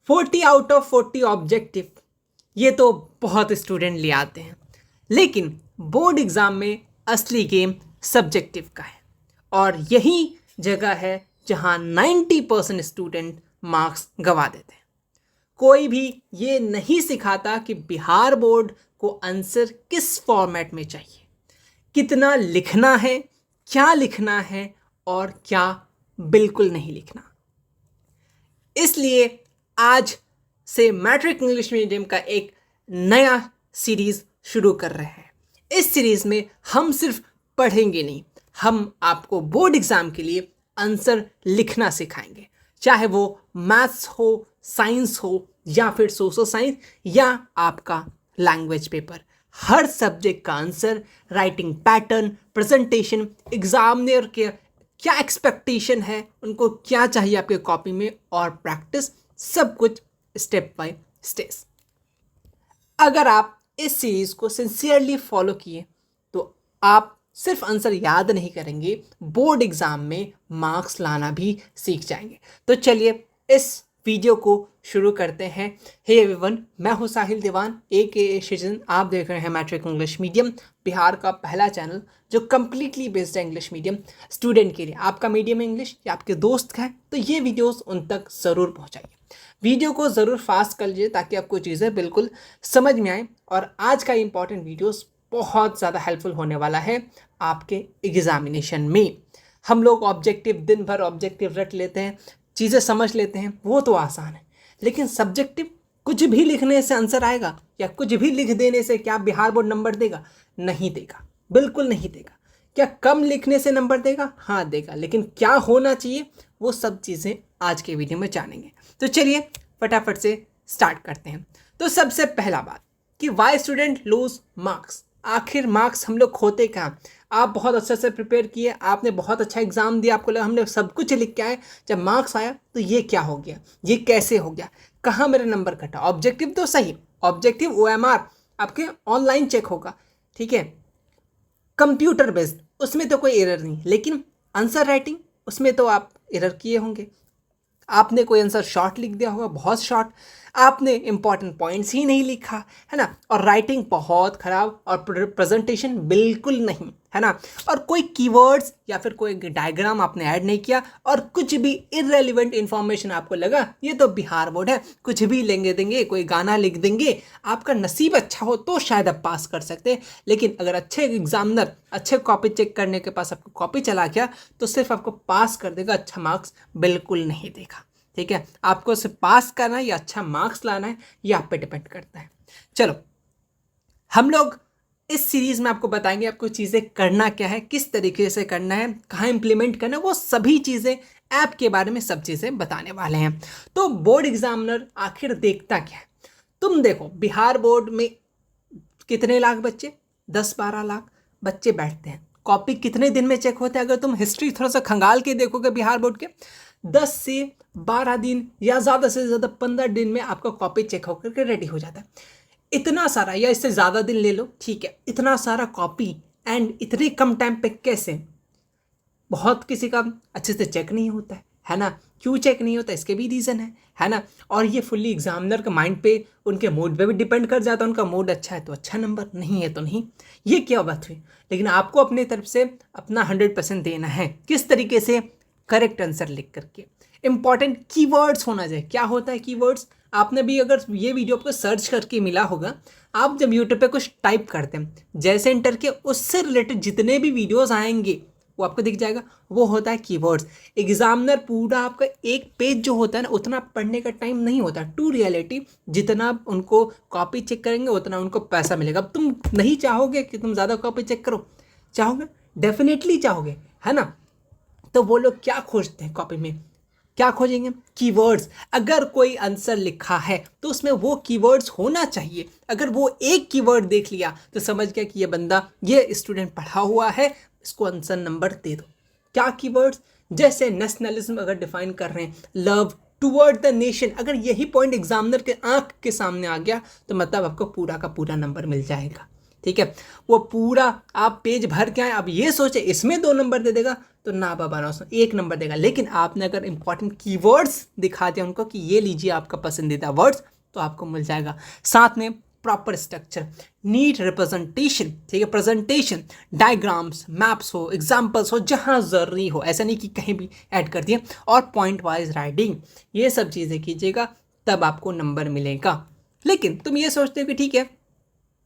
40 out of 40 objective, ये तो बहुत स्टूडेंट ले आते हैं, लेकिन बोर्ड एग्ज़ाम में असली गेम सब्जेक्टिव का है। और यही जगह है जहां 90% स्टूडेंट मार्क्स गंवा देते हैं। कोई भी ये नहीं सिखाता कि बिहार बोर्ड को आंसर किस फॉर्मेट में चाहिए, कितना लिखना है, क्या लिखना है और क्या बिल्कुल नहीं लिखना। इसलिए आज से मैट्रिक इंग्लिश मीडियम का एक नया सीरीज शुरू कर रहे हैं। इस सीरीज में हम सिर्फ पढ़ेंगे नहीं, हम आपको बोर्ड एग्जाम के लिए आंसर लिखना सिखाएंगे, चाहे वो मैथ्स हो, साइंस हो या फिर सोशल साइंस या आपका लैंग्वेज पेपर। हर सब्जेक्ट का answer, writing pattern, presentation, examiner के क्या एक्सपेक्टेशन है, उनको क्या चाहिए आपके कॉपी में, और प्रैक्टिस, सब कुछ स्टेप बाय स्टेप। अगर आप इस सीरीज को सिंसियरली फॉलो किए तो आप सिर्फ आंसर याद नहीं करेंगे, बोर्ड एग्जाम में मार्क्स लाना भी सीख जाएंगे। तो चलिए इस वीडियो को शुरू करते हैं। हे एवरीवन, मैं हूं साहिल दीवान AKA शिजन। आप देख रहे हैं मैट्रिक इंग्लिश मीडियम, बिहार का पहला चैनल जो कम्प्लीटली बेस्ड है इंग्लिश मीडियम स्टूडेंट के लिए। आपका मीडियम इंग्लिश या आपके दोस्त का है तो ये वीडियोस उन तक ज़रूर पहुंचाइए। वीडियो को ज़रूर फास्ट कर लीजिए ताकि आपको चीज़ें बिल्कुल समझ में आए। और आज का इंपॉर्टेंट वीडियोस बहुत ज़्यादा हेल्पफुल होने वाला है आपके एग्जामिनेशन में। हम लोग ऑब्जेक्टिव, दिन भर ऑब्जेक्टिव रट लेते हैं, चीज़ें समझ लेते हैं, वो तो आसान है, लेकिन सब्जेक्टिव कुछ भी लिखने से आंसर आएगा या कुछ भी लिख देने से क्या बिहार बोर्ड नंबर देगा? नहीं देगा, बिल्कुल नहीं देगा। क्या कम लिखने से नंबर देगा? हाँ देगा, लेकिन क्या होना चाहिए वो सब चीज़ें आज के वीडियो में जानेंगे। तो चलिए फटाफट से स्टार्ट करते हैं। तो सबसे पहला बात कि वाई स्टूडेंट लूज मार्क्स। आखिर मार्क्स हम लोग खोते कहाँ? आप बहुत अच्छे से प्रिपेयर किए, आपने बहुत अच्छा एग्जाम दिया, आपको लगा हमने सब कुछ लिख के आए, जब मार्क्स आया तो ये क्या हो गया, ये कैसे हो गया, कहाँ मेरा नंबर कटा? ऑब्जेक्टिव तो सही, ऑब्जेक्टिव OMR आपके ऑनलाइन चेक होगा, ठीक है, कंप्यूटर बेस्ड, उसमें तो कोई एरर नहीं, लेकिन आंसर राइटिंग उसमें तो आप एरर किए होंगे। आपने कोई आंसर शॉर्ट लिख दिया होगा, बहुत शॉर्ट, आपने इंपॉर्टेंट पॉइंट्स ही नहीं लिखा, है ना, और राइटिंग बहुत खराब और प्रेजेंटेशन बिल्कुल नहीं, है ना, और कोई कीवर्ड्स या फिर कोई डायग्राम आपने ऐड नहीं किया, और कुछ भी इररेलेवेंट इंफॉर्मेशन आपको लगा ये तो बिहार बोर्ड है, कुछ भी लेंगे देंगे, कोई गाना लिख देंगे, आपका नसीब अच्छा हो तो शायद आप पास कर सकते हैं। लेकिन अगर अच्छे एग्जामिनर अच्छे कॉपी चेक करने के पास आपको कॉपी चला गया तो सिर्फ आपको पास कर देगा, अच्छा मार्क्स बिल्कुल नहीं देगा। ठीक है, आपको सिर्फ पास करना है या अच्छा मार्क्स लाना है, ये आप पे डिपेंड करता है। चलो, हम लोग इस सीरीज में आपको बताएंगे आपको चीज़ें करना क्या है, किस तरीके से करना है, कहाँ इंप्लीमेंट करना है, वो सभी चीज़ें, ऐप के बारे में सब चीज़ें बताने वाले हैं। तो बोर्ड एग्जामिनर आखिर देखता क्या है? तुम देखो, बिहार बोर्ड में कितने लाख बच्चे, 10-12 लाख बच्चे बैठते हैं। कॉपी कितने दिन में चेक होते हैं? अगर तुम हिस्ट्री थोड़ा सा खंगाल के देखोगे बिहार बोर्ड के, 10 से 12 दिन या ज़्यादा से ज़्यादा 15 दिन में आपका कॉपी चेक होकर के रेडी हो जाता है। इतना सारा, या इससे ज़्यादा दिन ले लो, ठीक है, इतना सारा कॉपी एंड इतने कम टाइम पे कैसे? बहुत किसी का अच्छे से चेक नहीं होता है ना। क्यों चेक नहीं होता? इसके भी रीज़न है ना। और ये फुल्ली एग्जामिनर के माइंड पे, उनके मूड पे भी डिपेंड कर जाता है। उनका मूड अच्छा है तो अच्छा नंबर, नहीं है तो नहीं। ये क्या बात हुई? लेकिन आपको अपनी तरफ से अपना 100% देना है। किस तरीके से? करेक्ट आंसर लिख करके। इंपॉर्टेंट कीवर्ड्स होना चाहिए। क्या होता है कीवर्ड्स? आपने भी अगर ये वीडियो आपको सर्च करके मिला होगा, आप जब यूट्यूब पे कुछ टाइप करते हैं, जैसे इंटर के, उससे रिलेटेड जितने भी वीडियोस आएंगे वो आपको दिख जाएगा, वो होता है कीवर्ड्स। एग्जामिनर पूरा आपका एक पेज जो होता है ना, उतना पढ़ने का टाइम नहीं होता। टू रियलिटी, जितना उनको कॉपी चेक करेंगे उतना उनको पैसा मिलेगा। अब तुम नहीं चाहोगे कि तुम ज़्यादा कॉपी चेक करो? चाहोगे, डेफिनेटली चाहोगे, है ना। तो वो लोग क्या खोजते हैं कॉपी में? क्या खोजेंगे? कीवर्ड्स। अगर कोई आंसर लिखा है तो उसमें वो कीवर्ड्स होना चाहिए। अगर वो एक कीवर्ड देख लिया तो समझ गया कि ये बंदा, ये स्टूडेंट पढ़ा हुआ है, इसको आंसर नंबर दे दो। क्या कीवर्ड्स? जैसे नेशनलिज्म अगर डिफाइन कर रहे हैं, लव टुवर्ड द नेशन, अगर यही पॉइंट एग्जामिनर के आंख के सामने आ गया तो मतलब आपको पूरा का पूरा नंबर मिल जाएगा। ठीक है, वो पूरा आप पेज भर के आए, अब ये सोचे इसमें 2 नंबर दे देगा तो ना बाबा ना उसमें 1 नंबर देगा। लेकिन आपने अगर इंपॉर्टेंट कीवर्ड्स दिखा दिया उनको कि ये लीजिए आपका पसंदीदा वर्ड्स, तो आपको मिल जाएगा। साथ में प्रॉपर स्ट्रक्चर, नीट रिप्रेजेंटेशन, ठीक है, प्रेजेंटेशन, डायग्राम्स, मैप्स हो, एग्जाम्पल्स हो, जहाँ ज़रूरी हो, ऐसा नहीं कि कहीं भी ऐड कर दिए, और पॉइंट वाइज राइटिंग, ये सब चीज़ें कीजिएगा, तब आपको नंबर मिलेगा। लेकिन तुम ये सोचते हो कि ठीक है,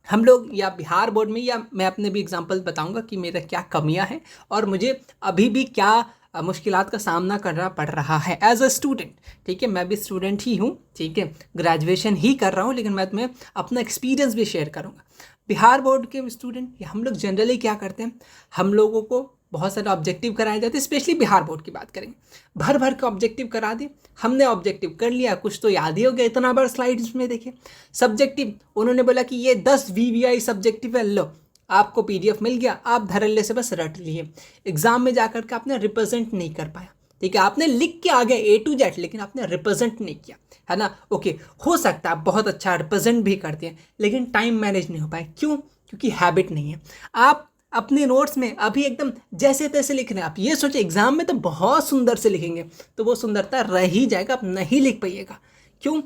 हम लोग या बिहार बोर्ड में, या मैं अपने भी एग्जांपल बताऊंगा कि मेरा क्या कमियां हैं और मुझे अभी भी क्या मुश्किलात का सामना करना पड़ रहा है एज अ स्टूडेंट। ठीक है, मैं भी स्टूडेंट ही हूँ, ठीक है, ग्रेजुएशन ही कर रहा हूँ, लेकिन मैं तुम्हें अपना एक्सपीरियंस भी शेयर करूँगा। बिहार बोर्ड के स्टूडेंट हम लोग जनरली क्या करते हैं, हम लोगों को बहुत सारे ऑब्जेक्टिव कराए जाते हैं, स्पेशली बिहार बोर्ड की बात करेंगे, भर भर के ऑब्जेक्टिव करा दिए, हमने ऑब्जेक्टिव कर लिया, कुछ तो याद ही हो गया, इतना बड़ा स्लाइड्स में देखिए। सब्जेक्टिव उन्होंने बोला कि ये 10 VVI सब्जेक्टिव है, लो आपको PDF मिल गया, आप धड़ल्ले से बस रट लिए। एग्जाम में जाकर के आपने रिप्रेजेंट नहीं कर पाया, ठीक है, आपने लिख के आ गया A to Z, लेकिन आपने रिप्रेजेंट नहीं किया, है ना। ओके, हो सकता है आप बहुत अच्छा रिप्रेजेंट भी करते हैं, लेकिन टाइम मैनेज नहीं हो पाए। क्यों? क्योंकि हैबिट नहीं है। आप अपने नोट्स में अभी एकदम जैसे तैसे लिख रहे हैं, आप ये सोचे एग्जाम में तो बहुत सुंदर से लिखेंगे, तो वो सुंदरता रह ही जाएगा, आप नहीं लिख पाइएगा। क्यों?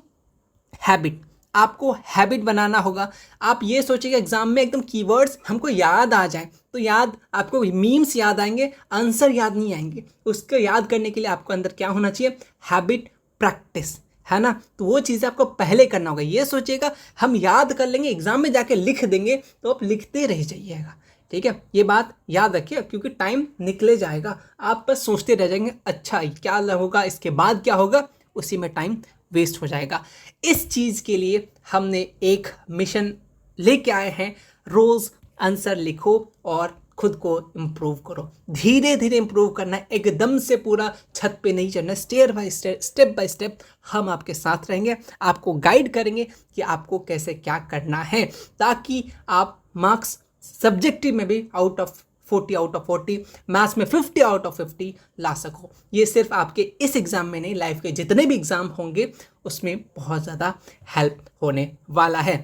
हैबिट, आपको हैबिट बनाना होगा। आप ये सोचिएगा एग्जाम में एकदम कीवर्ड्स हमको याद आ जाए, तो याद आपको मीम्स याद आएंगे, आंसर याद नहीं आएंगे। उसको याद करने के लिए आपको अंदर क्या होना चाहिए? हैबिट, प्रैक्टिस, है ना। तो वो चीज़ें आपको पहले करना होगा। ये सोचिएगा हम याद कर लेंगे, एग्जाम में जाके लिख देंगे, तो आप लिखते रह जाइएगा, ठीक है। ये बात याद रखिए, क्योंकि टाइम निकले जाएगा, आप बस सोचते रह जाएंगे अच्छा क्या होगा, इसके बाद क्या होगा, उसी में टाइम वेस्ट हो जाएगा। इस चीज़ के लिए हमने एक मिशन लेके आए हैं, रोज़ आंसर लिखो और खुद को इम्प्रूव करो। धीरे धीरे इम्प्रूव करना है, एकदम से पूरा छत पे नहीं चढ़ना, स्टेप बाय स्टेप हम आपके साथ रहेंगे, आपको गाइड करेंगे कि आपको कैसे क्या करना है, ताकि आप मार्क्स सब्जेक्टिव में भी आउट ऑफ 40, मैथ्स में 50 ला सको। ये सिर्फ आपके इस एग्ज़ाम में नहीं, लाइफ के जितने भी एग्ज़ाम होंगे उसमें बहुत ज़्यादा हेल्प होने वाला है।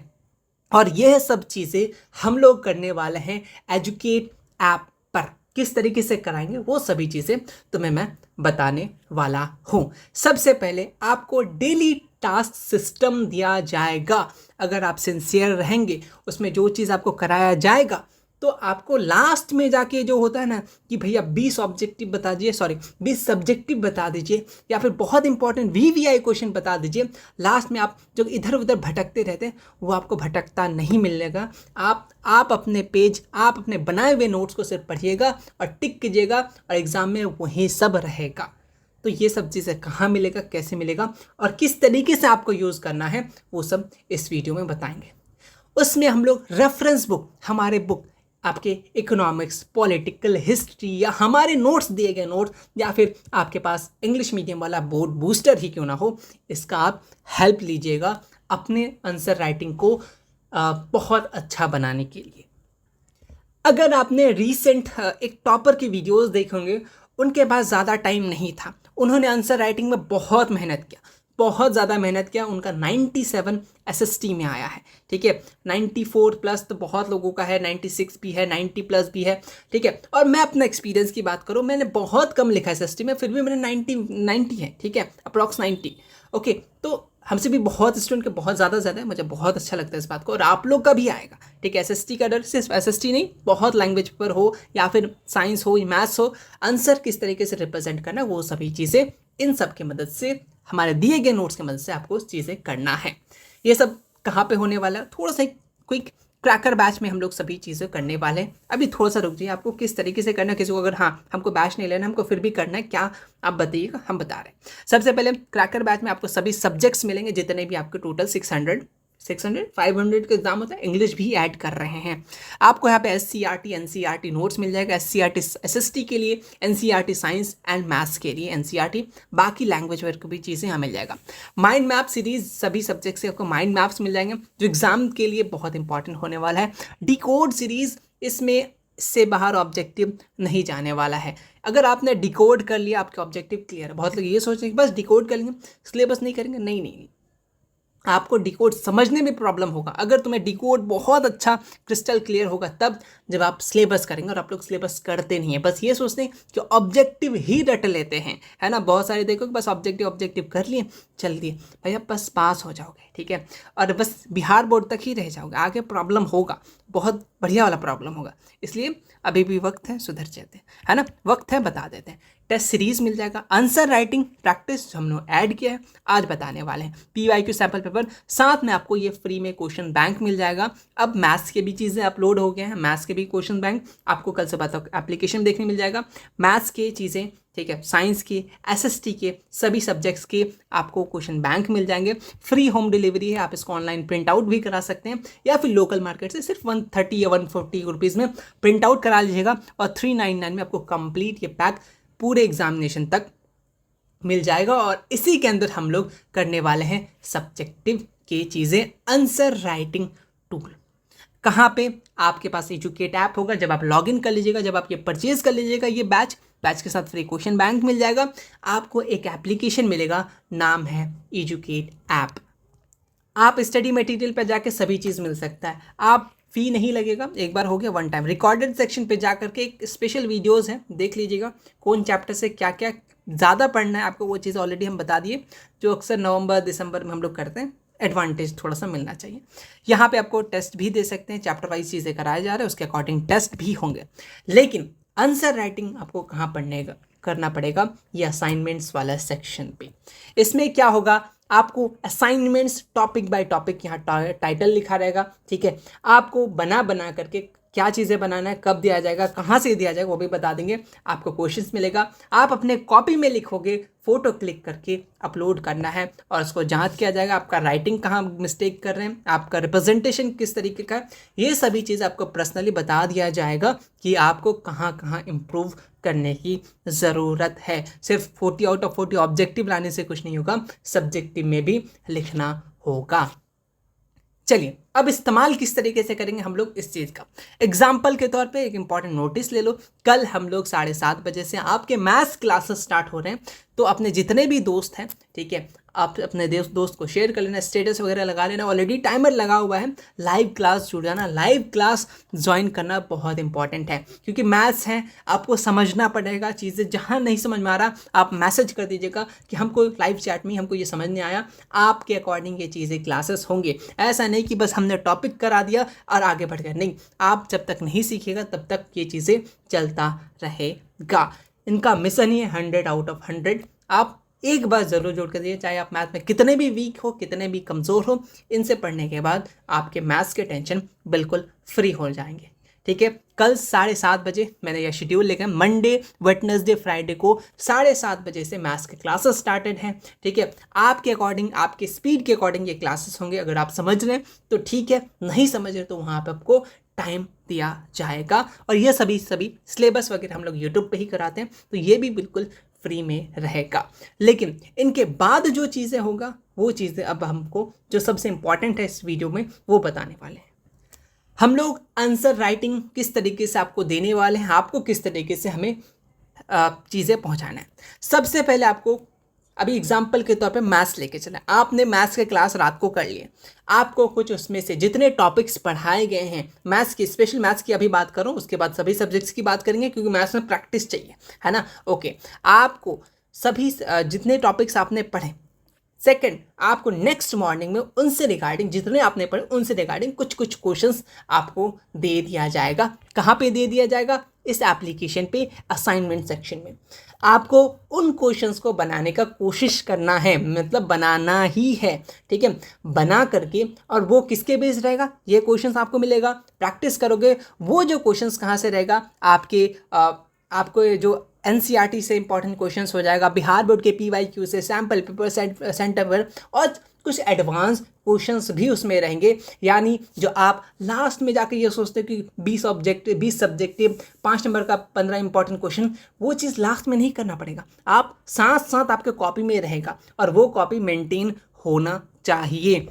और यह सब चीज़ें हम लोग करने वाले हैं एजुकेट ऐप पर। किस तरीके से कराएंगे वो सभी चीज़ें तुम्हें मैं बताने वाला हूँ। सबसे पहले आपको डेली टास्क सिस्टम दिया जाएगा। अगर आप सिंसियर रहेंगे, उसमें जो चीज़ आपको कराया जाएगा, तो आपको लास्ट में जाके जो होता है ना कि भैया 20 ऑब्जेक्टिव बता दीजिए, 20 सब्जेक्टिव बता दीजिए, या फिर बहुत इंपॉर्टेंट VVI क्वेश्चन बता दीजिए, लास्ट में आप जो इधर उधर भटकते रहते हैं वो आपको भटकता नहीं मिलेगा। आप अपने पेज, आप अपने बनाए हुए नोट्स को सिर्फ पढ़िएगा और टिक कीजिएगा, और एग्ज़ाम में वही सब रहेगा। तो ये सब चीज़ें कहाँ मिलेगा, कैसे मिलेगा और किस तरीके से आपको यूज़ करना है, वो सब इस वीडियो में बताएंगे। उसमें हम लोग रेफरेंस बुक, हमारे बुक आपके इकोनॉमिक्स, पॉलिटिकल, हिस्ट्री, या हमारे नोट्स दिए गए नोट्स, या फिर आपके पास इंग्लिश मीडियम वाला बोर्ड बूस्टर ही क्यों ना हो, इसका आप हेल्प लीजिएगा अपने आंसर राइटिंग को बहुत अच्छा बनाने के लिए। अगर आपने रीसेंट एक टॉपर की वीडियोस देखे होंगे, उनके पास ज़्यादा टाइम नहीं था, उन्होंने आंसर राइटिंग में बहुत मेहनत किया, बहुत ज़्यादा मेहनत किया, उनका 97 SST में आया है, ठीक है। 94 प्लस तो बहुत लोगों का है, 96 भी है, 90 प्लस भी है, ठीक है। और मैं अपना एक्सपीरियंस की बात करूँ, मैंने बहुत कम लिखा है SST में, फिर भी मैंने 90 है, ठीक है, अप्रॉक्स 90। ओके, तो हमसे भी बहुत स्टूडेंट के बहुत ज़्यादा है, मुझे बहुत अच्छा लगता है इस बात को, और आप लोग का भी आएगा, ठीक है। SST का डर, सिर्फ SST नहीं, बहुत लैंग्वेज पर हो या फिर साइंस हो, मैथ्स हो, आंसर किस तरीके से रिप्रेजेंट करना, वो सभी चीज़ें इन सब की मदद से, हमारे दिए गए नोट्स की मदद से आपको चीज़ें करना है। ये सब कहाँ पे होने वाला है, थोड़ा सा क्विक क्रैकर बैच में हम लोग सभी चीज़ें करने वाले हैं। अभी थोड़ा सा रुक जाइए, आपको किस तरीके से करना है, किसी को अगर हाँ हमको बैच नहीं लेना, हमको फिर भी करना है, क्या आप बताइएगा, हम बता रहे हैं। सबसे पहले क्रैकर बैच में आपको सभी सब्जेक्ट्स मिलेंगे, जितने भी आपके टोटल 600 500 का एग्जाम होता है, इंग्लिश भी ऐड कर रहे हैं। आपको यहाँ पे SCRT NCERT नोट्स मिल जाएगा, SCRT SST के लिए, NCERT साइंस एंड मैथ्स के लिए NCERT, बाकी लैंग्वेज वर्क की भी चीज़ें यहाँ मिल जाएगा। माइंड मैप सीरीज, सभी सब्जेक्ट से आपको माइंड मैप्स मिल जाएंगे, जो एग्जाम के लिए बहुत इंपॉर्टेंट होने वाला है। डिकोड सीरीज, इसमें से बाहर ऑब्जेक्टिव नहीं जाने वाला है। अगर आपने डिकोड कर लिया, आपके ऑब्जेक्टिव क्लियर है। बहुत लोग ये सोचते हैं कि बस डिकोड कर लेंगे, सिलेबस नहीं करेंगे, नहीं, आपको डिकोड समझने में प्रॉब्लम होगा। अगर तुम्हें डिकोड बहुत अच्छा क्रिस्टल क्लियर होगा तब जब आप सिलेबस करेंगे, और आप लोग सिलेबस करते नहीं है, बस ये सोचते हैं कि ऑब्जेक्टिव ही रट लेते हैं, है ना। बहुत सारे देखो कि बस ऑब्जेक्टिव ऑब्जेक्टिव कर लिए, चल दिए, भैया बस पास हो जाओगे, ठीक है, और बस बिहार बोर्ड तक ही रह जाओगे, आगे प्रॉब्लम होगा, बहुत बढ़िया वाला प्रॉब्लम होगा। इसलिए अभी भी वक्त है, सुधर जाते हैं, है ना, वक्त है, बता देते हैं। टेस्ट सीरीज मिल जाएगा, आंसर राइटिंग प्रैक्टिस हम लोग ऐड किया है, आज बताने वाले हैं। PYQ सैम्पल पेपर, साथ में आपको ये फ्री में क्वेश्चन बैंक मिल जाएगा। अब मैथ्स के भी चीज़ें अपलोड हो गए हैं, मैथ्स के भी क्वेश्चन बैंक आपको कल से बताओ एप्लीकेशन देखने मिल जाएगा। मैथ्स के चीज़ें, ठीक है, साइंस के, SST के, सभी सब्जेक्ट्स के आपको क्वेश्चन बैंक मिल जाएंगे। फ्री होम डिलीवरी है, आप इसको ऑनलाइन प्रिंट आउट भी करा सकते हैं, या फिर लोकल मार्केट से सिर्फ 130 या 140 रुपीज़ में प्रिंट आउट करा लीजिएगा, और 399 में आपको कंप्लीट ये पैक पूरे एग्जामिनेशन तक मिल जाएगा। और इसी के अंदर हम लोग करने वाले हैं सब्जेक्टिव की चीज़ें, आंसर राइटिंग टूल। कहाँ पे? आपके पास एजुकेट ऐप होगा, जब आप लॉगिन कर लीजिएगा, जब आप ये परचेज कर लीजिएगा ये बैच के साथ फ्री क्वेश्चन बैंक मिल जाएगा। आपको एक एप्लीकेशन मिलेगा, नाम है एजुकेट ऐप। आप स्टडी मटेरियल पर जाके सभी चीज़ मिल सकता है, आप फी नहीं लगेगा, एक बार हो गया वन टाइम। रिकॉर्डेड सेक्शन पे जा करके एक स्पेशल वीडियोस हैं, देख लीजिएगा कौन चैप्टर से क्या क्या ज़्यादा पढ़ना है आपको, वो चीज़ ऑलरेडी हम बता दिए, जो अक्सर नवंबर दिसंबर में हम लोग करते हैं। एडवांटेज थोड़ा सा मिलना चाहिए। यहाँ पे आपको टेस्ट भी दे सकते हैं, चैप्टर वाइज चीज़ें कराए जा रहे हैं, उसके अकॉर्डिंग टेस्ट भी होंगे। लेकिन आंसर राइटिंग आपको कहाँ करना पड़ेगा? ये असाइनमेंट्स वाला सेक्शन पे। इसमें क्या होगा, आपको असाइनमेंट्स टॉपिक बाय टॉपिक यहाँ टाइटल लिखा रहेगा, ठीक है। आपको बना करके क्या चीज़ें बनाना है, कब दिया जाएगा, कहाँ से दिया जाएगा, वो भी बता देंगे। आपको क्वेश्चंस मिलेगा, आप अपने कॉपी में लिखोगे, फोटो क्लिक करके अपलोड करना है, और उसको जांच किया जाएगा आपका राइटिंग कहाँ मिस्टेक कर रहे हैं, आपका रिप्रेजेंटेशन किस तरीके का है, ये सभी चीज़ आपको पर्सनली बता दिया जाएगा कि आपको कहाँ कहाँ इम्प्रूव करने की ज़रूरत है। सिर्फ 40 आउट ऑफ 40 ऑब्जेक्टिव लाने से कुछ नहीं होगा, सब्जेक्टिव में भी लिखना होगा। चलिए, अब इस्तेमाल किस तरीके से करेंगे हम लोग इस चीज़ का। एग्जाम्पल के तौर पे एक इंपॉर्टेंट नोटिस ले लो, कल हम लोग 7:30 बजे से आपके मैथ्स क्लासेस स्टार्ट हो रहे हैं, तो अपने जितने भी दोस्त हैं, ठीक है, आप अपने दोस्त को शेयर कर लेना, स्टेटस वगैरह लगा लेना, ऑलरेडी टाइमर लगा हुआ है, लाइव क्लास जुड़ जाना, लाइव क्लास ज्वाइन करना बहुत इंपॉर्टेंट है, क्योंकि मैथ्स है, आपको समझना पड़ेगा चीज़ें। जहाँ नहीं समझ में आ रहा, आप मैसेज कर दीजिएगा कि हमको लाइव चैट में हमको ये समझ नहीं आया, आपके अकॉर्डिंग ये चीज़ें क्लासेस होंगे। ऐसा नहीं कि बस हमने टॉपिक करा दिया और आगे बढ़ गए, नहीं, आप जब तक नहीं सीखिएगा तब तक ये चीज़ें चलता रहेगा। इनका मिशन ही है 100 आउट ऑफ 100। आप एक बार ज़रूर जोड़ कर दिए, चाहे आप मैथ में कितने भी वीक हो, कितने भी कमज़ोर हो, इनसे पढ़ने के बाद आपके मैथ्स के टेंशन बिल्कुल फ्री हो जाएंगे, ठीक है। कल 7:30 बजे मैंने यह शेड्यूल लेकर, मंडे वेडनेसडे फ्राइडे को 7:30 बजे से मैथ्स के क्लासेस स्टार्टेड हैं, ठीक है। आपके अकॉर्डिंग, आपके स्पीड के अकॉर्डिंग ये क्लासेस होंगे। अगर आप समझ रहे हैं तो ठीक है, नहीं समझ रहे तो वहाँ पर आपको टाइम दिया जाएगा। और ये सभी सिलेबस वगैरह हम लोग यूट्यूब पे ही कराते हैं, तो ये भी बिल्कुल फ्री में रहेगा। लेकिन इनके बाद जो चीज़ें होगा, वो चीज़ें अब हमको जो सबसे इंपॉर्टेंट है इस वीडियो में वो बताने वाले हैं। हम लोग आंसर राइटिंग किस तरीके से आपको देने वाले हैं, आपको किस तरीके से हमें चीज़ें पहुंचाना है। सबसे पहले आपको अभी एग्जाम्पल के तौर पे मैथ्स लेके चलें। आपने मैथ्स के क्लास रात को कर लिए, आपको कुछ उसमें से जितने टॉपिक्स पढ़ाए गए हैं मैथ्स की, स्पेशल मैथ्स की अभी बात करूं, उसके बाद सभी सब्जेक्ट्स की बात करेंगे, क्योंकि मैथ्स में प्रैक्टिस चाहिए, है ना। ओके, आपको सभी जितने टॉपिक्स आपने पढ़े, सेकंड, आपको नेक्स्ट मॉर्निंग में उनसे रिगार्डिंग, जितने आपने पढ़े उनसे रिगार्डिंग कुछ क्वेश्चंस आपको दे दिया जाएगा। कहाँ पे दे दिया जाएगा? इस एप्लीकेशन पे असाइनमेंट सेक्शन में। आपको उन क्वेश्चंस को बनाने का कोशिश करना है, मतलब बनाना ही है, ठीक है, बना करके। और वो किसके बेस्ड रहेगा? ये क्वेश्चंस आपको मिलेगा, प्रैक्टिस करोगे। वो जो क्वेश्चंस कहाँ से रहेगा? आपको जो NCERT से इंपॉर्टेंट क्वेश्चंस हो जाएगा, बिहार बोर्ड के PYQ से, सैम्पल पेपर सेंटर पर, और कुछ एडवांस क्वेश्चंस भी उसमें रहेंगे। यानी जो आप लास्ट में जाके ये सोचते हो कि 20 सब्जेक्टिव 5 नंबर का 15 इंपॉर्टेंट क्वेश्चन, वो चीज़ लास्ट में नहीं करना पड़ेगा, आप साथ साथ आपके कॉपी में रहेगा, और वो कॉपी मेंटेन होना चाहिए।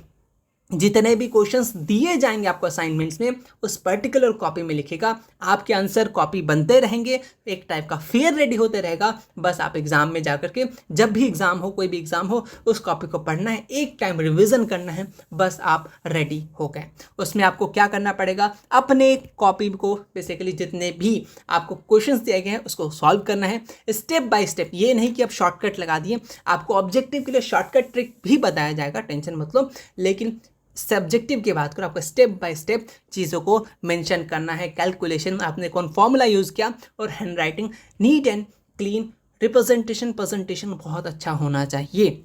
जितने भी क्वेश्चंस दिए जाएंगे आपको असाइनमेंट्स में उस पर्टिकुलर कॉपी में लिखेगा, आपके आंसर कॉपी बनते रहेंगे, एक टाइप का फेयर रेडी होते रहेगा। बस आप एग्जाम में जाकर के जब भी एग्जाम हो, कोई भी एग्जाम हो, उस कॉपी को पढ़ना है, एक टाइम रिवीजन करना है, बस आप रेडी हो गए। उसमें आपको क्या करना पड़ेगा, अपने कॉपी को बेसिकली जितने भी आपको क्वेश्चंस दिए गए हैं उसको सॉल्व करना है स्टेप बाय स्टेप। ये नहीं कि आप शॉर्टकट लगा दिए, आपको ऑब्जेक्टिव के लिए शॉर्टकट ट्रिक भी बताया जाएगा, टेंशन मतलब, लेकिन सब्जेक्टिव की बात करो, आपको स्टेप बाय स्टेप चीज़ों को मेंशन करना है। कैलकुलेशन, आपने कौन फॉर्मूला यूज़ किया, और hand writing neat and clean, presentation बहुत अच्छा होना चाहिए।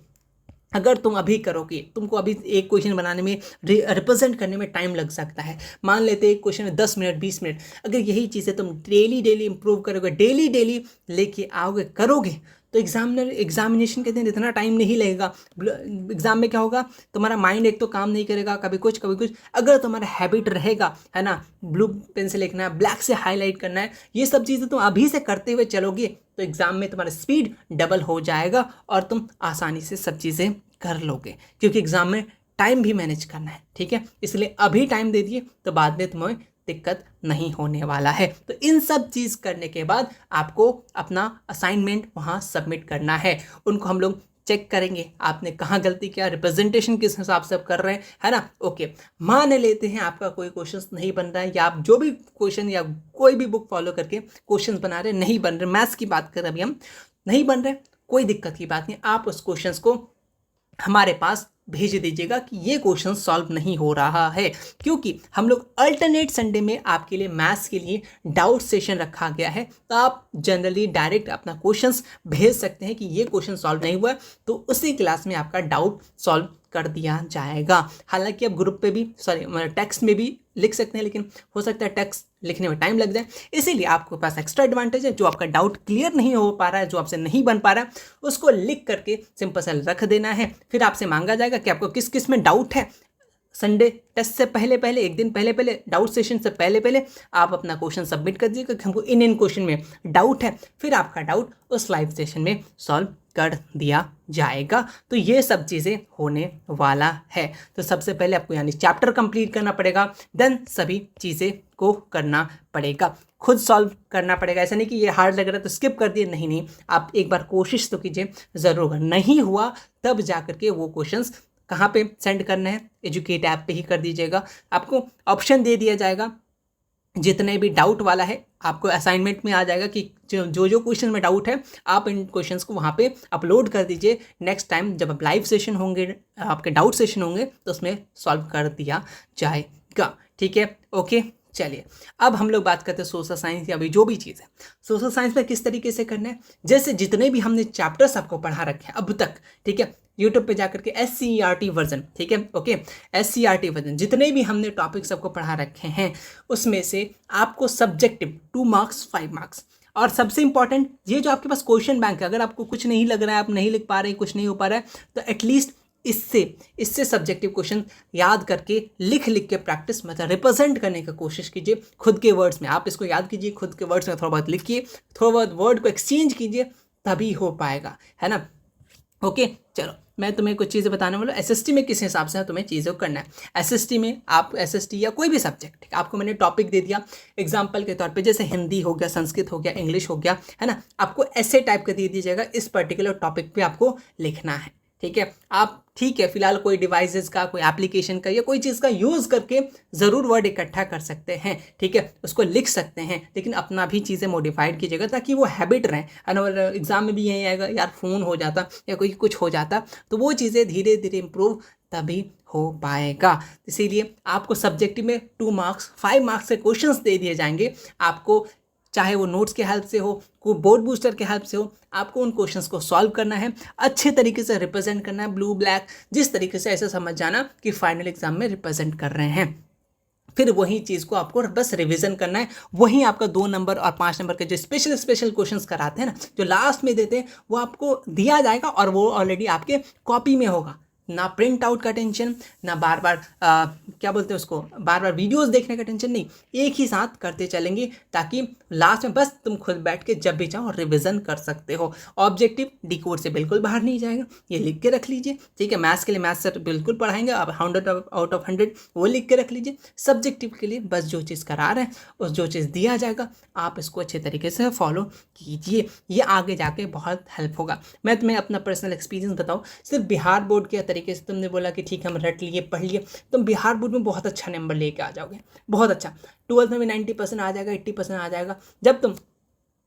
अगर तुम अभी करोगे, तुमको अभी एक क्वेश्चन बनाने में, रिप्रेजेंट करने में टाइम लग सकता है, मान लेते एक क्वेश्चन में 10 मिनट 20 मिनट, अगर यही चीज़ें तुम डेली इंप्रूव करोगे, डेली लेके आओगे, करोगे, तो एग्जामिनेशन के दिन इतना टाइम नहीं लगेगा। एग्जाम में क्या होगा, तुम्हारा माइंड एक तो काम नहीं करेगा, कभी कुछ। अगर तुम्हारा हैबिट रहेगा, है ना, ब्लू पेन से लिखना है, ब्लैक से हाईलाइट करना है, ये सब चीज़ें तुम अभी से करते हुए चलोगे तो एग्जाम में तुम्हारा स्पीड डबल हो जाएगा और तुम आसानी से सब चीज़ें कर लोगे, क्योंकि एग्जाम में टाइम भी मैनेज करना है। ठीक है, इसलिए अभी टाइम दे दिए तो बाद में तुम्हें दिक्कत नहीं होने वाला है। तो इन सब चीज़ करने के बाद आपको अपना असाइनमेंट वहाँ सबमिट करना है। उनको हम लोग चेक करेंगे आपने कहाँ गलती किया, रिप्रेजेंटेशन किस हिसाब से आप कर रहे हैं, है ना। ओके, मान लेते हैं आपका कोई क्वेश्चन नहीं बन रहा है, या आप जो भी क्वेश्चन या कोई भी बुक फॉलो करके क्वेश्चन बना रहे नहीं बन रहे, मैथ्स की बात करें अभी हम, नहीं बन रहे, कोई दिक्कत की बात नहीं, आप उस क्वेश्चन को हमारे पास भेज दीजिएगा कि ये क्वेश्चन सॉल्व नहीं हो रहा है, क्योंकि हम लोग अल्टरनेट संडे में आपके लिए मैथ्स के लिए डाउट सेशन रखा गया है। तो आप जनरली डायरेक्ट अपना क्वेश्चंस भेज सकते हैं कि ये क्वेश्चन सॉल्व नहीं हुआ, तो उसी क्लास में आपका डाउट सॉल्व कर दिया जाएगा। हालांकि आप ग्रुप पे भी, टेक्स्ट में भी लिख सकते हैं, लेकिन हो सकता है टेक्स्ट लिखने में टाइम लग जाए, इसीलिए आपके पास एक्स्ट्रा एडवांटेज है। जो आपका डाउट क्लियर नहीं हो पा रहा है, जो आपसे नहीं बन पा रहा है, उसको लिख करके सिंपल सा रख देना है। फिर आपसे मांगा जाएगा कि आपको किस किस में डाउट है। संडे टेस्ट से पहले एक दिन पहले डाउट सेशन से पहले आप अपना क्वेश्चन सबमिट कर दीजिएगा कि हमको इन क्वेश्चन में डाउट है, फिर आपका डाउट उस लाइव सेशन में सॉल्व कर दिया जाएगा। तो ये सब चीज़ें होने वाला है। तो सबसे पहले आपको यानी चैप्टर कंप्लीट करना पड़ेगा, देन सभी चीज़ें को करना पड़ेगा, खुद सॉल्व करना पड़ेगा। ऐसा नहीं कि ये हार्ड लग रहा है तो स्किप कर दिए, नहीं, आप एक बार कोशिश तो कीजिए, ज़रूर। नहीं हुआ तब जा करके वो क्वेश्चंस कहाँ पे सेंड करना है, एजुकेट ऐप पे ही कर दीजिएगा। आपको ऑप्शन दे दिया जाएगा, जितने भी डाउट वाला है आपको असाइनमेंट में आ जाएगा कि जो क्वेश्चन में डाउट है आप इन क्वेश्चंस को वहाँ पे अपलोड कर दीजिए। नेक्स्ट टाइम जब आप लाइव सेशन होंगे, आपके डाउट सेशन होंगे, तो उसमें सॉल्व कर दिया जाएगा। ठीक है, ओके। चलिए अब हम लोग बात करते हैं सोशल साइंस या अभी जो भी चीज़ है सोशल साइंस में किस तरीके से करना है। जैसे जितने भी हमने चैप्टर्स आपको पढ़ा रखे हैं अब तक, ठीक है, यूट्यूब पे जाकर के SCERT वर्जन, ठीक है, ओके, SCERT वर्जन जितने भी हमने टॉपिक्स आपको पढ़ा रखे हैं उसमें से आपको सब्जेक्टिव 2 मार्क्स 5 मार्क्स, और सबसे इंपॉर्टेंट ये जो आपके पास क्वेश्चन बैंक है, अगर आपको कुछ नहीं लग रहा है, आप नहीं लिख पा रहे हैं, कुछ नहीं हो पा रहा है, तो एटलीस्ट इससे सब्जेक्टिव क्वेश्चन याद करके लिख के प्रैक्टिस, मतलब रिप्रेजेंट करने की कोशिश कीजिए खुद के वर्ड्स में। आप इसको याद कीजिए, खुद के वर्ड्स में थोड़ा बहुत लिखिए, थोड़ा बहुत वर्ड को एक्सचेंज कीजिए, तभी हो पाएगा, है ना। ओके, चलो मैं तुम्हें कुछ चीज़ें बताने वाला हूँ। SST में किस हिसाब से तुम्हें चीज़ों को करना है। SST में आप SST या कोई भी सब्जेक्ट, आपको मैंने टॉपिक दे दिया एग्जाम्पल के तौर पे, जैसे हिंदी हो गया, संस्कृत हो गया, इंग्लिश हो गया, है ना। आपको ऐसे टाइप का दे दीजिएगा, इस पर्टिकुलर टॉपिक पे आपको लिखना है, ठीक है। आप ठीक है फिलहाल कोई डिवाइसेस का, कोई एप्लीकेशन का या कोई चीज़ का यूज़ करके ज़रूर वर्ड इकट्ठा कर सकते हैं, ठीक है, उसको लिख सकते हैं, लेकिन अपना भी चीज़ें मॉडिफाइड कीजिएगा ताकि वो हैबिट रहे। और एग्जाम में भी यही आएगा, यार फ़ोन हो जाता या कोई कुछ हो जाता, तो वो चीज़ें धीरे धीरे इम्प्रूव तभी हो पाएगा। इसीलिए आपको सब्जेक्टिव में 2 मार्क्स 5 मार्क्स के क्वेश्चंस दे दिए जाएंगे। आपको चाहे वो नोट्स के हेल्प से हो, कोई बोर्ड बूस्टर के हेल्प से हो, आपको उन क्वेश्चंस को सॉल्व करना है, अच्छे तरीके से रिप्रेजेंट करना है, ब्लू ब्लैक जिस तरीके से, ऐसे समझ जाना कि फाइनल एग्जाम में रिप्रेजेंट कर रहे हैं। फिर वही चीज़ को आपको बस रिवीजन करना है। वही आपका 2 नंबर और 5 नंबर के जो स्पेशल क्वेश्चंस कराते हैं ना, जो लास्ट में देते हैं, वो आपको दिया जाएगा और वो ऑलरेडी आपके कॉपी में होगा। ना प्रिंट आउट का टेंशन, ना बार बार क्या बोलते हैं उसको, बार बार वीडियोस देखने का टेंशन नहीं, एक ही साथ करते चलेंगे ताकि लास्ट में बस तुम खुद बैठ के जब भी चाहो रिवीजन कर सकते हो। ऑब्जेक्टिव डिकोड से बिल्कुल बाहर नहीं जाएगा, ये लिख के रख लीजिए, ठीक है। मैथ्स के लिए मैथ्स सर बिल्कुल पढ़ाएंगे, आप 100 आउट ऑफ 100 वो लिख के रख लीजिए। सब्जेक्टिव के लिए बस जो चीज़ करा रहे हैं उस जो चीज़ दिया जाएगा आप इसको अच्छे तरीके से फॉलो कीजिए, ये आगे जाके बहुत हेल्प होगा। मैं तुम्हें अपना पर्सनल एक्सपीरियंस बताऊँ, सिर्फ बिहार बोर्ड के तरीके से तुमने बोला कि ठीक है हम रट लिए पढ़ लिए, तुम बिहार बोर्ड में बहुत अच्छा नंबर लेके आ जाओगे, बहुत अच्छा। 12th में भी 90% आ जाएगा, 80% आ जाएगा। जब तुम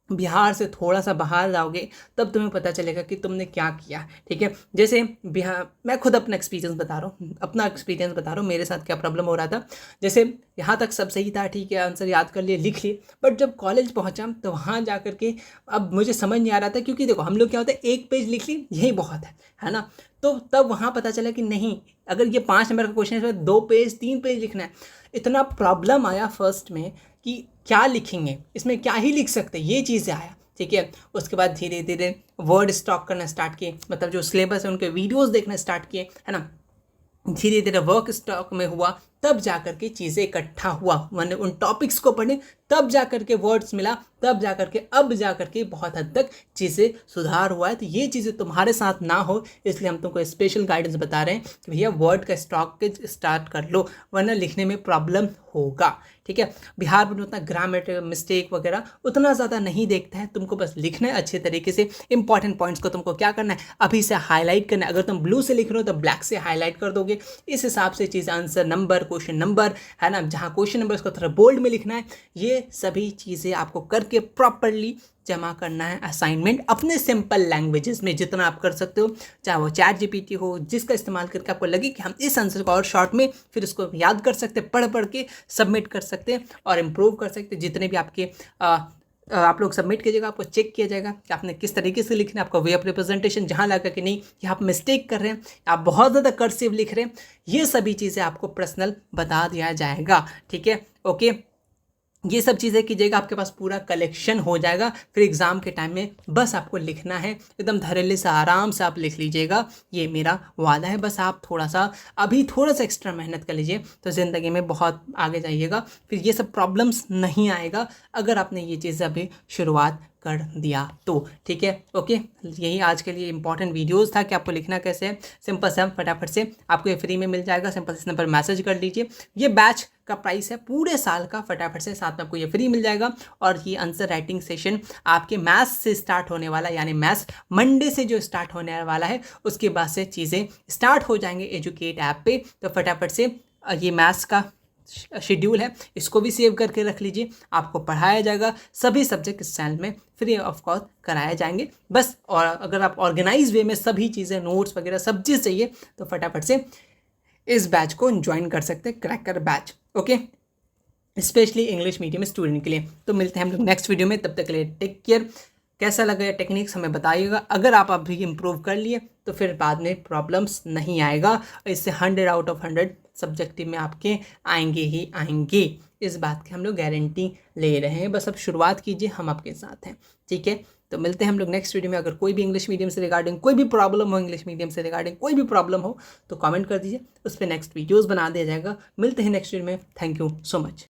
बिहार से थोड़ा सा बाहर जाओगे तब तुम्हें पता चलेगा कि तुमने क्या किया, ठीक है। जैसे बिहार, मैं खुद अपना एक्सपीरियंस बता रहा हूँ, मेरे साथ क्या प्रॉब्लम हो रहा था। जैसे यहाँ तक सब सही था, ठीक है, आंसर याद कर लिए, लिख लिए, बट जब कॉलेज पहुँचा तो वहाँ जा कर के अब मुझे समझ नहीं आ रहा था, क्योंकि देखो हम लोग क्या होता है, एक पेज लिख ली यही बहुत है ना। तो तब वहाँ पता चला कि नहीं, अगर ये 5 नंबर का क्वेश्चन है इसमें 2 पेज 3 पेज लिखना है। इतना प्रॉब्लम आया फर्स्ट में कि क्या लिखेंगे, इसमें क्या ही लिख सकते, ये चीज़ें आया, ठीक है। उसके बाद धीरे धीरे वर्ड स्टॉक करना स्टार्ट किए, मतलब जो सिलेबस है उनके वीडियोस देखना स्टार्ट किए, है ना। धीरे धीरे वर्क स्टॉक में हुआ, तब जा कर के चीज़ें इकट्ठा हुआ, मैंने उन टॉपिक्स को पढ़े, तब जा कर के वर्ड्स मिला, तब जा कर के अब जा कर के बहुत हद तक चीज़ें सुधार हुआ है। तो ये चीज़ें तुम्हारे साथ ना हो, इसलिए हम तुमको स्पेशल गाइडेंस बता रहे हैं कि भैया वर्ड का स्टॉक के स्टार्ट कर लो, वरना लिखने में प्रॉब्लम होगा, ठीक है। बिहार में उतना ग्रामेटिकल मिस्टेक वगैरह उतना ज़्यादा नहीं देखता है, तुमको बस लिखना है अच्छे तरीके से। इंपॉर्टेंट पॉइंट्स को तुमको क्या करना है, अभी से हाईलाइट करना है। अगर तुम ब्लू से लिख रहे हो तो ब्लैक से हाईलाइट कर दोगे, इस हिसाब से चीज़ आंसर नंबर, क्वेश्चन नंबर, है ना, जहाँ क्वेश्चन नंबर उसको थोड़ा बोल्ड में लिखना है। ये सभी चीज़ें आपको करके प्रॉपरली जमा करना है असाइनमेंट, अपने सिंपल लैंग्वेजेस में जितना आप कर सकते हो, चाहे वो चैट जीपीटी हो, जिसका इस्तेमाल करके आपको लगे कि हम इस आंसर को और शॉर्ट में फिर उसको याद कर सकते हैं, पढ़ के सबमिट कर सकते हैं और इम्प्रूव कर सकते हैं। जितने भी आपके आप लोग सबमिट कीजिएगा, आपको चेक किया जाएगा कि आपने किस तरीके से लिखना है, आपका वे ऑफ रिप्रेजेंटेशन जहाँ लगा कि नहीं कि आप मिस्टेक कर रहे हैं, आप बहुत ज़्यादा कर्सिव लिख रहे हैं, ये सभी चीज़ें आपको पर्सनल बता दिया जाएगा, ठीक है। ओके, ये सब चीज़ें कीजिएगा, आपके पास पूरा कलेक्शन हो जाएगा। फिर एग्ज़ाम के टाइम में बस आपको लिखना है, एकदम धड़ल्ले से आराम से आप लिख लीजिएगा, ये मेरा वादा है। बस आप थोड़ा सा एक्स्ट्रा मेहनत कर लीजिए तो ज़िंदगी में बहुत आगे जाइएगा, फिर ये सब प्रॉब्लम्स नहीं आएगा अगर आपने ये चीज़ें अभी शुरुआत कर दिया तो, ठीक है। ओके, यही आज के लिए इंपॉर्टेंट वीडियोस था कि आपको लिखना कैसे है। सिंपल से फटाफट से आपको ये फ्री में मिल जाएगा, सिंपल इस नंबर मैसेज कर लीजिए। ये बैच का प्राइस है पूरे साल का, फटाफट से साथ में आपको ये फ्री मिल जाएगा। और ये आंसर राइटिंग सेशन आपके मैथ्स से स्टार्ट होने वाला, यानी मैथ्स मंडे से जो स्टार्ट होने वाला है उसके बाद से चीज़ें स्टार्ट हो जाएंगे एजुकेट ऐप पे। तो फटाफट से ये मैथ्स का शेड्यूल है, इसको भी सेव करके रख लीजिए, आपको पढ़ाया जाएगा, सभी सब्जेक्ट इस चैनल में फ्री ऑफ कॉस्ट कराए जाएंगे बस। और अगर आप ऑर्गेनाइज वे में सभी चीज़ें, नोट्स वगैरह सब चीज़ चाहिए तो फटाफट से इस बैच को ज्वाइन कर सकते हैं, cracker batch, okay, specially English medium student के लिए। तो मिलते हैं हम लोग नेक्स्ट वीडियो में, तब तक के लिए टेक केयर। कैसा लगा ये टेक्निक्स हमें बताइएगा, अगर आप अभी इम्प्रूव कर लिए तो फिर बाद में प्रॉब्लम्स नहीं आएगा, इससे 100 आउट ऑफ 100 सब्जेक्टिव में आपके आएंगे ही आएंगे, इस बात की हम लोग गारंटी ले रहे हैं। बस अब शुरुआत कीजिए, हम आपके साथ हैं, ठीक है। तो मिलते हैं हम लोग नेक्स्ट वीडियो में। अगर कोई भी इंग्लिश मीडियम से रिगार्डिंग कोई भी प्रॉब्लम हो, इंग्लिश मीडियम से रिगार्डिंग कोई भी प्रॉब्लम हो तो कमेंट कर दीजिए, उस पर नेक्स्ट वीडियोज़ बना दिया जाएगा। मिलते हैं नेक्स्ट वीडियो में, थैंक यू सो मच।